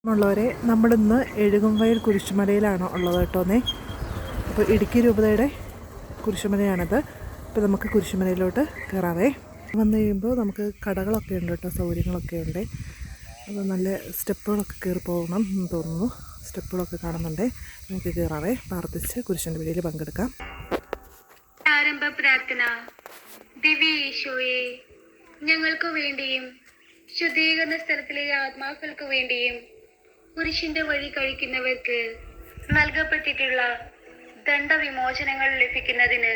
ഉള്ളവരെ നമ്മളിന്ന് എഴുകുംവയൽ കുരിശുമലയിലാണ് ഉള്ളത് കേട്ടോന്നേ. അപ്പോൾ ഇടുക്കി രൂപതയുടെ കുരിശുമലയാണിത്. അപ്പോൾ നമുക്ക് കുരിശുമലയിലോട്ട് കയറാവേ. വന്നു കഴിയുമ്പോൾ നമുക്ക് കടകളൊക്കെ ഉണ്ട് കേട്ടോ, സൗകര്യങ്ങളൊക്കെ ഉണ്ട്. അപ്പോൾ നല്ല സ്റ്റെപ്പുകളൊക്കെ കയറി പോകണം എന്ന് തോന്നുന്നു. സ്റ്റെപ്പുകളൊക്കെ കാണുന്നുണ്ട്. നമുക്ക് കയറാവേ, പ്രാർത്ഥിച്ച് കുരിശിൻ്റെ വഴിയിൽ പങ്കെടുക്കാം. ആരംഭ പ്രാർത്ഥന. ദിവ്യ ഈശോയെ, ഞങ്ങൾക്ക് വേണ്ടിയും ശുദ്ധീകരണ സ്ഥലത്തിലെ ആത്മാക്കൾക്ക് വേണ്ടിയും കുരിശിന്റെ വഴി കഴിക്കുന്നവർക്ക് നൽകപ്പെട്ടിട്ടുള്ള ദണ്ഡവിമോചനങ്ങൾ ലഭിക്കുന്നതിന്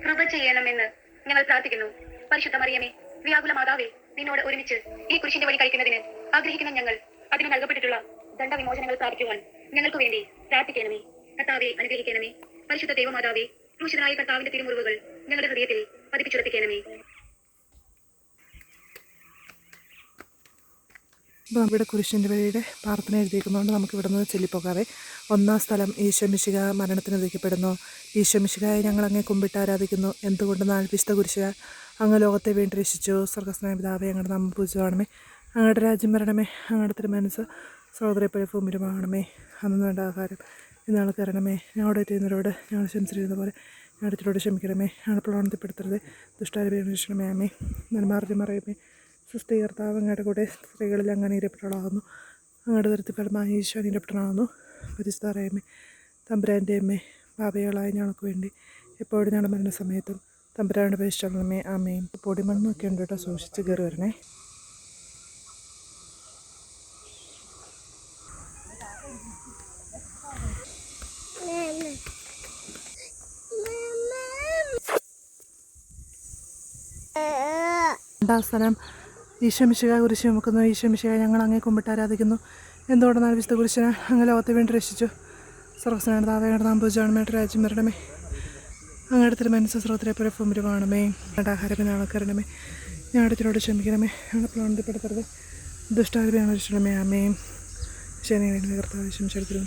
കൃപ ചെയ്യണമെന്ന് ഞങ്ങൾ പ്രാർത്ഥിക്കുന്നു. പരിശുദ്ധ മറിയമേ, വ്യാകുല മാതാവേ, നിന്നോട് ഒരുമിച്ച് ഈ കുരിശിന്റെ വഴി കഴിക്കുന്നതിന് ആഗ്രഹിക്കുന്ന ഞങ്ങൾ അതിന് നൽകപ്പെട്ടിട്ടുള്ള ദണ്ഡവിമോചനങ്ങൾ പ്രാപിക്കുവാൻ ഞങ്ങൾക്ക് വേണ്ടി പ്രാർത്ഥിക്കണമേ. കർത്താവെ അനുഗ്രഹിക്കണമേ. പരിശുദ്ധ ദൈവമാതാവേ, ക്രൂശിതനായ കർത്താവിന്റെ തിരുമുറിവുകൾ ഞങ്ങളുടെ ഹൃദയത്തിൽ പതിപ്പിച്ചുറപ്പിക്കണമേ. അപ്പോൾ ഇവിടെ കുരിശിൻ്റെ വഴിയുടെ പ്രാർത്ഥന എഴുതിയിരിക്കുന്നതുകൊണ്ട് നമുക്ക് ഇവിടെ നിന്ന് ചൊല്ലിപ്പോകാവേ. ഒന്നാം സ്ഥലം, ഈശോ മിശിഹ മരണത്തിന് വിധിക്കപ്പെടുന്നു. ഈശോ മിശിഹായെ ഞങ്ങൾ അങ്ങേ കുമ്പിട്ട് ആരാധിക്കുന്നു. എന്തുകൊണ്ടെന്നാൽ വിശുദ്ധ കുരിശ് അങ്ങ് ലോകത്തെ വീണ്ടും രക്ഷിച്ചു. സ്വർഗ്ഗസ്നായ പിതാവേ, അങ്ങയുടെ നാമം പൂജിതമാകണമേ. അങ്ങയുടെ രാജ്യം വരണമേ. അങ്ങയുടെ തിരുമനസ്സ് സഹോദരപ്പോലെ ഭൂമിയിലുമാകണമേ. അന്ന് വേണ്ട ആഹാരം ഇന്നാൾ തരണമേ. ഞങ്ങളുടെ ചെയ്യുന്നവരോട് ഞങ്ങൾ ക്ഷമിച്ചിരിക്കുന്ന പോലെ ഞങ്ങളുടെ തെറ്റോട് ക്ഷമിക്കണമേ. ഞങ്ങളുടെ പ്രലോഭനത്തിൽപ്പെടുത്തരുത്, ദുഷ്ടാരൂപിയെ രക്ഷിക്കണമേ. ആമേ. നന്മാർജ്ജം മറിയമേ, സുസ്ഥി കർത്താവ് അങ്ങയുടെ കൂടെ സ്ത്രീകളിൽ അങ്ങ് അനുഗ്രഹിക്കപ്പെട്ടവളാകുന്നു. അങ്ങയുടെ ദുരിതത്തിൽ ഫലമായി ഈശോ അനുഗ്രഹിക്കപ്പെട്ടവളാകുന്നു. പരിശുദ്ധ മറിയമേ, തമ്പുരാൻ്റെ അമ്മേ, പാപികളായ ഞങ്ങൾക്ക് വേണ്ടി എപ്പോഴും ഞങ്ങളുടെ മരണസമയത്തും തമ്പുരാനോട് അപേക്ഷിച്ചുകൊള്ളണമേ. ആമേൻ. പൊടിമണ്ണൊക്കെ ഉണ്ട് കേട്ടോ, സൂക്ഷിച്ച് കയറി വരണേ. രണ്ടാം സ്ഥലം, ഈശോ മിശിഹ കുരിശ് ചുമക്കുന്നു. ഈശോ മിശിഹ ഞങ്ങൾ അങ്ങേ കുമ്പിട്ട് ആരാധിക്കുന്നു. എന്തുകൊണ്ടെന്നാൽ വിശുദ്ധ കുരിശിനെ അങ്ങ് ലോകത്തെ വീണ്ടും രക്ഷിച്ചു. സ്വർഗ്ഗസ്നായ പിതാവേ, അങ്ങയുടെ നാമം പൂജിതമാകണമേ. രാജ്യം വരണമേ. അങ്ങയുടെ തിരുമനസ്സ് സ്രോതരെ പോലെ ഭൂമിയിലുമാകണമേ. ഞങ്ങളുടെ ആഹാരം ഞങ്ങൾക്ക് തരണമേ. ഞങ്ങളുടെ തെറ്റോട് ക്ഷമിക്കണമേ. ഞങ്ങളുടെ പ്രലോഭനത്തിൽപ്പെടുത്തരുത്, ദുഷ്ടാരൂപിയെ രക്ഷിക്കണമേ. ആമേ. ശനി കർത്താവ് ശംശരത്തിലും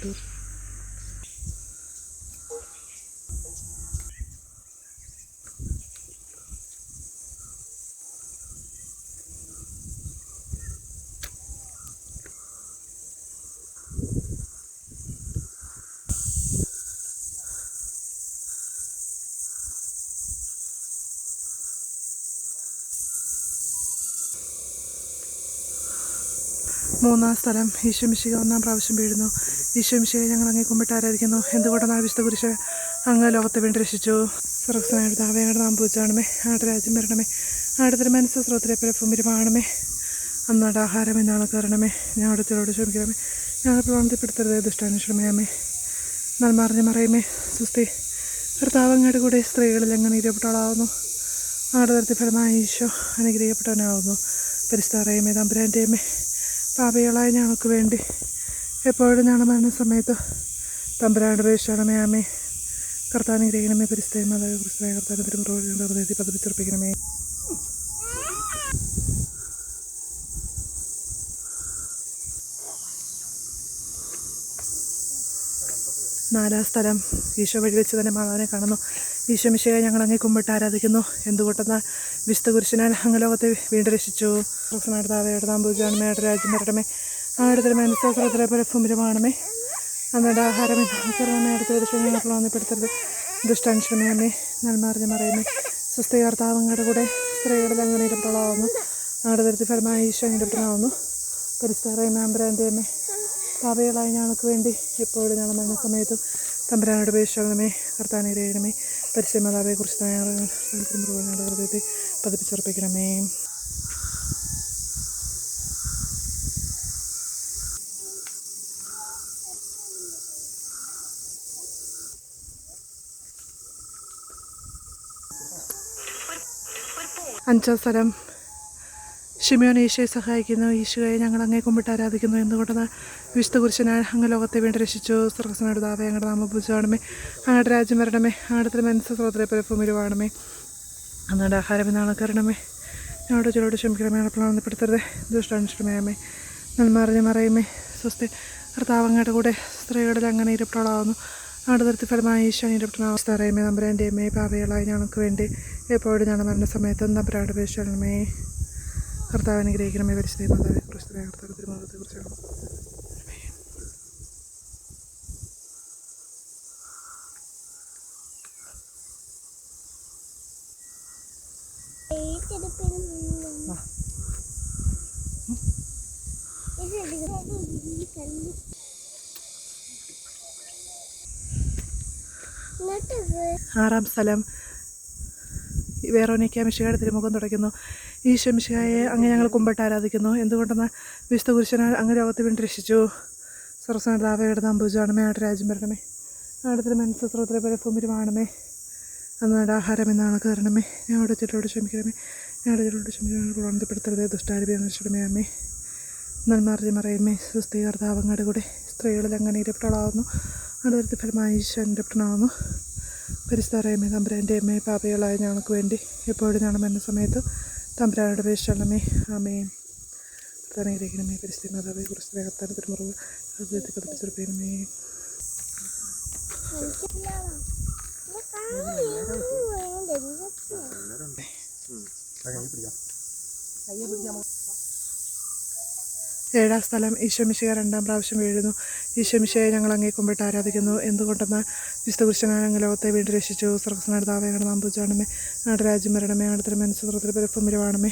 മൂന്നാം സ്ഥലം, ഈശോ മിശിഹ ഒന്നാം പ്രാവശ്യം വീഴുന്നു. ഈശോ മിശിഹയെ ഞങ്ങൾ അങ്ങേ കുമ്പിട്ട് ആരാധിക്കുന്നു. എന്തുകൊണ്ടെന്നാൽ വിശുദ്ധ കുരിശ് അങ്ങ് ലോകത്തെ വീണ്ടും രക്ഷിച്ചു. സ്വർഗ്ഗസ്നായ പിതാവേ, അങ്ങയുടെ നാമം പൂജിതമാകണമേ. അങ്ങയുടെ രാജ്യം വരണമേ. അങ്ങയുടെ തിരുമനസ്സ് സ്രോതരെ പോലെ ഭൂമിയിലുമാകണമേ. അന്നയുടെ ആഹാരം ഇന്നാൾക്ക് തരണമേ. ഞങ്ങളുടെ തെറ്റോട് ക്ഷമിക്കണമേ. ഞങ്ങളുടെ പ്രലോഭനത്തിൽപ്പെടുത്തരുത്, ദുഷ്ടാരൂപിയെ ആമേ. നന്മറിഞ്ഞ മറിയമേ, സുസ്ഥി കർത്താവ് അങ്ങയുടെ കൂടെ സ്ത്രീകളിൽ അങ്ങ് അനുഗ്രഹിക്കപ്പെട്ടവളാകുന്നു. അങ്ങയുടെ ദുരിതത്തിൽ ഫലമായി ഈശോ അനുഗ്രഹിക്കപ്പെട്ടവനാകുന്നു. പരിശുദ്ധ മറിയമേ, തമ്പുരാൻ്റെ അമ്മേ, പാപികളായ ഞങ്ങൾക്ക് വേണ്ടി എപ്പോഴും ഞങ്ങളുടെ മരണസമയത്ത് തമ്പുരാനോട് അപേക്ഷിക്കണമേ. ആമേ. കർത്താവിനെ അനുഗ്രഹിക്കണമേ. പരിശുദ്ധ മാതാവേ, ക്രിസ്തുവായ കർത്താവിന്റെ തിരുമുറിവുകൾ ഞങ്ങളുടെ ഹൃദയത്തിൽ പതിപ്പിച്ചുറപ്പിക്കണമേ. നാലാം സ്ഥലം, ഈശോ വഴി വെച്ച് തന്നെ മാതാവിനെ കാണുന്നു. ഈശോ മിശിഹയെ ഞങ്ങൾ അങ്ങേ കുമ്പിട്ട് ആരാധിക്കുന്നു. എന്തുകൊണ്ടെന്നാൽ വിശുദ്ധ കുരിശിനാൽ അങ്ങ് ലോകത്തെ വീണ്ടും രക്ഷിച്ചു. പിതാവയുടെ നാമം പൂജിതമാകണമേ. അങ്ങയുടെ രാജ്യം വരണമേ. അങ്ങയുടെ തിരുമനസ്സ് സ്വർഗ്ഗത്തിലെ പോലെ ഭൂമിയിലുമാകണമേ. അങ്ങയുടെ ആഹാരം തരണമേ. അടുത്ത ഞങ്ങൾ പ്രലോഭനത്തിൽപ്പെടുത്തരുത്, ദുഷ്ടാരൂപിയെ ആമേ. നന്മറിഞ്ഞ മറിയമേ, സുസ്ഥി കർത്താവ് അങ്ങയുടെ കൂടെ സ്ത്രീകളിൽ അങ്ങ് അനുഗ്രഹിക്കപ്പെട്ടവളാകുന്നു. അങ്ങയുടെ ദുരിതത്തിൽ ഫലമായി ഈശോ അനുഗ്രഹിക്കപ്പെട്ടവനാകുന്നു. പരിശുദ്ധ മറിയമേ, തമ്പുരാൻ്റെ അമ്മേ, പാപികളായ ഞങ്ങൾക്ക് വേണ്ടി എപ്പോഴും ഞങ്ങളുടെ മരണസമയത്തും തമ്പുരാനോട് അപേക്ഷിക്കണമേ. കർത്താവിനെ അനുഗ്രഹിക്കണമേ. പരിശുദ്ധ മാതാവേ, കുറിച്ച് ഞങ്ങളുടെ ഹൃദയത്തെ പതിപ്പിച്ചുറപ്പിക്കണമേ. അഞ്ചാം സ്ഥലം, ശിമയോൻ ഈശോയെ സഹായിക്കുന്നു. ഈശോയെ ഞങ്ങൾ അങ്ങേ കുമ്പിട്ട് ആരാധിക്കുന്നു. എന്തുകൊണ്ടെന്നാൽ വിശുദ്ധ കുരിശിനാൽ അങ്ങ് ലോകത്തെ വീണ്ടും രക്ഷിച്ചു. സ്വർഗ്ഗസ്നായ പിതാവേ, അങ്ങയുടെ നാമം പൂജിതമാകണമേ. അങ്ങയുടെ രാജ്യം വരണമേ. അങ്ങയുടെ തിരുമനസ്സ് സ്രോതരെ പോലെ ഭൂമിയിലുമാകണമേ. അങ്ങയുടെ ആഹാരം ഇന്നാൾക്ക് തരണമേ. ഞങ്ങളുടെ തെറ്റോട് ക്ഷമിക്കണമേ. ഞങ്ങളുടെ പ്രലോഭനത്തിൽപ്പെടുത്തരുത്, ദുഷ്ടാരൂപിയെ ആമേ. നന്മറിഞ്ഞ മറിയമേ, സുസ്ഥി കർത്താവ് അങ്ങയുടെ കൂടെ സ്ത്രീകളിൽ അങ്ങ് അനുഗ്രഹിക്കപ്പെട്ടവളാകുന്നു. അങ്ങയുടെ ദുരിതത്തിൽ ഫലമായി ഈശോ അനുഗ്രഹിക്കപ്പെട്ടവനാകുന്നു. പരിശുദ്ധ തമ്പുരാൻ്റെ അമ്മേ, പാപികളായ ഞങ്ങൾക്ക് വേണ്ടി എപ്പോഴും ഞങ്ങളുടെ മരണസമയത്തും തമ്പുരാനോട് അപേക്ഷിക്കണമേ. കർത്താവിനെ അനുഗ്രഹിക്കണമേ. പരിശുദ്ധ മാതാവേ, ക്രിസ്തുവായ കർത്താവിന്റെ തിരുമുറിവുകളെ കുറിച്ച് ആറാം സ്ഥലം വെറോനിക്ക മിശിഹായുടെ തിരുമുഖം തുടയ്ക്കുന്നു. ഈശോ മിശിഹായെ അങ്ങ് ഞങ്ങൾ കുമ്പിട്ട് ആരാധിക്കുന്നു. എന്തുകൊണ്ടെന്നാൽ വിശുദ്ധ കുരിശനാൽ അങ്ങ് ലോകത്തെ വീണ്ടും രക്ഷിച്ചു. സർവ്വസനതാവയുടെ നമ്പൂജാണമേ. ആടെ രാജ്യം വരണമേ. ആടത്തിന് മനസ്സത്രത്തിലെ പോലെ ഭൂമിരുമാണമേ. അന്ന് വേണ്ട ആഹാരം എന്നാണ് കയറണമേ. ഞങ്ങളുടെ ചുറ്റോട് ക്ഷമിക്കണമേ. ഞങ്ങളുടെ ചുറ്റോട് ക്ഷമിക്കണമേ. ഉണർത്തിപ്പെടുത്തരുതേ. ദുഷ്ടാരൂപിയെ നശിക്കണമേ അമ്മേ. നന്മാർജി മറയമേ. സുസ്ഥി കർത്താവങ്ങയുടെ കൂടെ സ്ത്രീകളിൽ അങ്ങനെ ഇരപ്പെട്ടളാവുന്നു. അടുത്ത ഫലമായി ഈശോൻ്റെ ഇരപ്പെട്ടണാവുന്നു. പരിസ്ഥാറയമേ. തമ്പുരാൻ്റെ അമ്മേ. പാപകളായ ഞങ്ങൾക്ക് വേണ്ടി എപ്പോഴും ഞങ്ങളുടെ മരണ സമയത്ത് തമ്പുരാനോട് അപേക്ഷിക്കണമേ. ആമേ. ഗ്രഹിക്കണമേ. പരിസ്ഥിതി മാതാവെ കുറിച്ച് കർത്താൻ തിരുമുറിവ് ഹൃദയത്തിൽ പതിപ്പിച്ചെടുക്കണമേ. ഏഴാം സ്ഥലം ഈശോ മിശിഹ രണ്ടാം പ്രാവശ്യം വീഴുന്നു. ഈശോ മിശിഹയെ ഞങ്ങൾ അങ്ങേ കുമ്പിട്ട് ആരാധിക്കുന്നു. എന്തുകൊണ്ടെന്നാൽ വിശുദ്ധ കുരിശനാൽ അങ്ങ് ലോകത്തെ വീണ്ടും രക്ഷിച്ചു. സ്വർഗ്ഗസ്നാടുതാവയുടെ നാമ്പൂജാണമേ. നാട് രാജ്യം വരണമേ. അടുത്തൊരു മനസ്സുത്രത്തിൽ പരപ്പുമിരവാണമേ.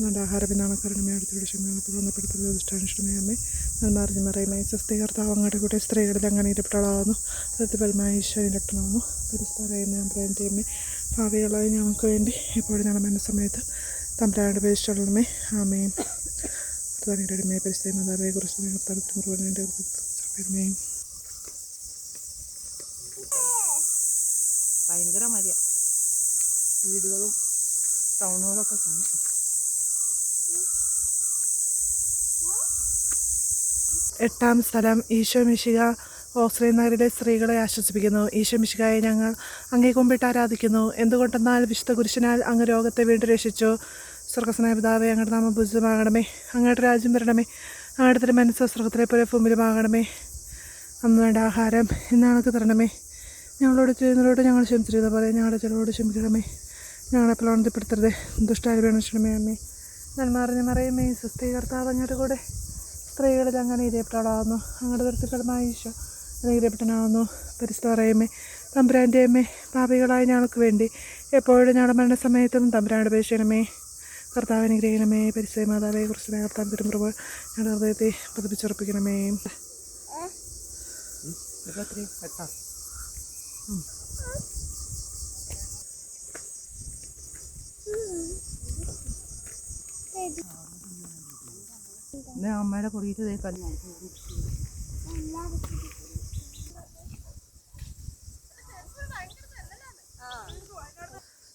നമ്മുടെ ആഹാരം നാമക്കരണമേ. അടുത്തോടെ ക്ഷമപ്പെടുത്തരുത്. ദുഷ്ടാനുഷ്ഠമേ അമ്മേ. നന്മാർജി മറയമേ. സ്വസ്തി കർത്താവ് അങ്ങയുടെ കൂടെ സ്ത്രീകളിൽ അങ്ങനെ ഇരപ്പെട്ടളാവുന്നു. പ്രതിഫലമായി ഈശോയുടെ രക്തമാവുന്നു. പരിസ്ഥാറയമേ. അമ്പലൻ്റെ അമ്മേ. ഭാവികളായി ഞങ്ങൾക്ക് വേണ്ടി എപ്പോഴും ഞങ്ങളുടെ മരണ സമയത്ത് തമ്പുരാനോട് അപേക്ഷിക്കണമേ. ആമേ. ടിമേ. പരിസ്ഥിതി മാതാവെ കുറിച്ച് മുറിവുകളുടെ ഭയങ്കര മഴ. വീടുകളും ടൗണുകളൊക്കെ കാണും. എട്ടാം സ്ഥലം ഈശോ മിശിഹ ഓസ്ട്രേലിയ നഗരിലെ സ്ത്രീകളെ ആശ്വസിപ്പിക്കുന്നു. ഈശോ മിശിഹായെ ഞങ്ങൾ അങ്ങേ കുമ്പിട്ട് ആരാധിക്കുന്നു. എന്തുകൊണ്ടെന്നാൽ വിശുദ്ധ കുരിശനാൽ അങ്ങ് രോഗത്തെ വീണ്ടും രക്ഷിച്ചു. സ്വർഗ്ഗസ്നായ പിതാവേ, അങ്ങയുടെ നാമം പൂജിതമാകണമേ. അങ്ങയുടെ രാജ്യം വരണമേ. അങ്ങയുടെ മനസ്സ് സ്വർഗ്ഗത്തിലെ പോലെ ഭൂമിയിലുമാകണമേ. അന്ന് വേണ്ട ആഹാരം ഇന്നാൾക്ക് തരണമേ. ഞങ്ങളോട് ചെയ്യുന്നവരോട് ഞങ്ങൾ ക്ഷമിച്ചിരുന്ന പോലെ ഞങ്ങളുടെ ചിലരോട് ക്ഷമിക്കണമേ. ഞങ്ങളെ പ്രലോഭനപ്പെടുത്തരുതേ. ദുഷ്ടാരൂപിയെ ക്ഷമേ അമ്മേ. നന്മാറിഞ്ഞ മറയമേ. സുസ്ഥി കർത്താവ് അങ്ങയുടെ കൂടെ സ്ത്രീകളിൽ അങ്ങനെ ഇരയപ്പെട്ടവളാവുന്നു. അങ്ങയുടെ തൃപ്തിഫലമായ ഈശോ അനുഗ്രഹപ്പെട്ടവനാവുന്നു. പരിസ്ഥിതിമേ. തമ്പുരാൻ്റെ അമ്മേ. പാപികളായ ഞങ്ങൾക്ക് വേണ്ടി എപ്പോഴും ഞങ്ങളുടെ മരണസമയത്തും തമ്പുരാനോട് അപേക്ഷിക്കണമേ. കർത്താവ് അനുഗ്രഹിക്കണമേ. പരിസ്ഥിതി മാതാവെ കുറിച്ച് കർത്താൻ തിരുമുറിവ് ഞങ്ങളുടെ ഹൃദയത്തെ പതിപ്പിച്ചുറപ്പിക്കണമേ. അമ്മയുടെ കുറിയിട്ട്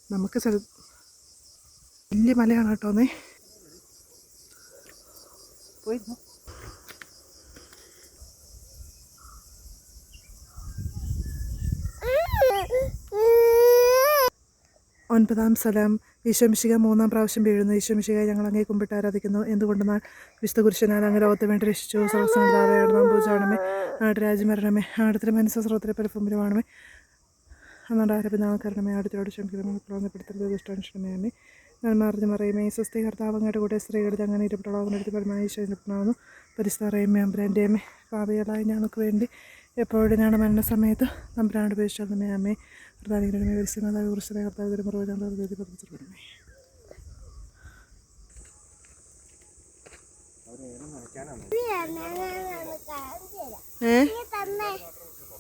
നമുക്ക് വലിയ മലയാണ് കേട്ടോന്നേ. പോയിരുന്നു. ഒൻപതാം സ്ഥലം ഈശോ മിശിഹ മൂന്നാം പ്രാവശ്യം വീഴുന്നു. ഈശോ മിശിഹയെ ഞങ്ങൾ അങ്ങേ കുമ്പിട്ട് ആരാധിക്കുന്നു. എന്തുകൊണ്ടെന്നാൽ വിശുദ്ധ കുരിശനാൽ അങ്ങ് ലോകത്തെ വേണ്ടി രക്ഷിച്ചു. സർവ്വസനതാവയുടെ നാമ്പൂജാണമേ. നാട് രാജ്യം വരണമേ. ആടത്തിന് മനസ്സ് സ്രോതത്തിലെ പരപ്പുമിരമാണമേ. അന്നുകൊണ്ട് ആരപ്പിതാക്കരണമേ. ആടത്തിലോട് ക്ഷമിക്കണമേ. പ്രലോഭനപ്പെടുത്തരുത്. ദുഷ്ടാനുഷ്ഠമേ അമ്മേ. നന്മാർജി മറയമേ. സ്വസ്തി കർത്താവ് അങ്ങയുടെ കൂടെ സ്ത്രീകളിൽ അങ്ങനെ ഇരപ്പെട്ടളാവുന്നിടത്ത് പരമായി ഈശോനാവുന്നു. പരിസ്ഥാറയമേ. അമ്പലൻ്റെ അമ്മേ. പാപികളായി ഞങ്ങൾക്ക് വേണ്ടി എപ്പോഴും ഞങ്ങളുടെ മരണസമയത്ത് തമ്പുരാനോട് അപേക്ഷിക്കണമേ. അമ്മേ. കർത്താവിനെ പരിസ്ഥിതി മാതാവെ കുറിച്ച് കർത്താവ് തിരുമുറിവ് ഞങ്ങളുടെ ഹൃദയത്തിൽ പതിപ്പിച്ചിരിക്കണമേ.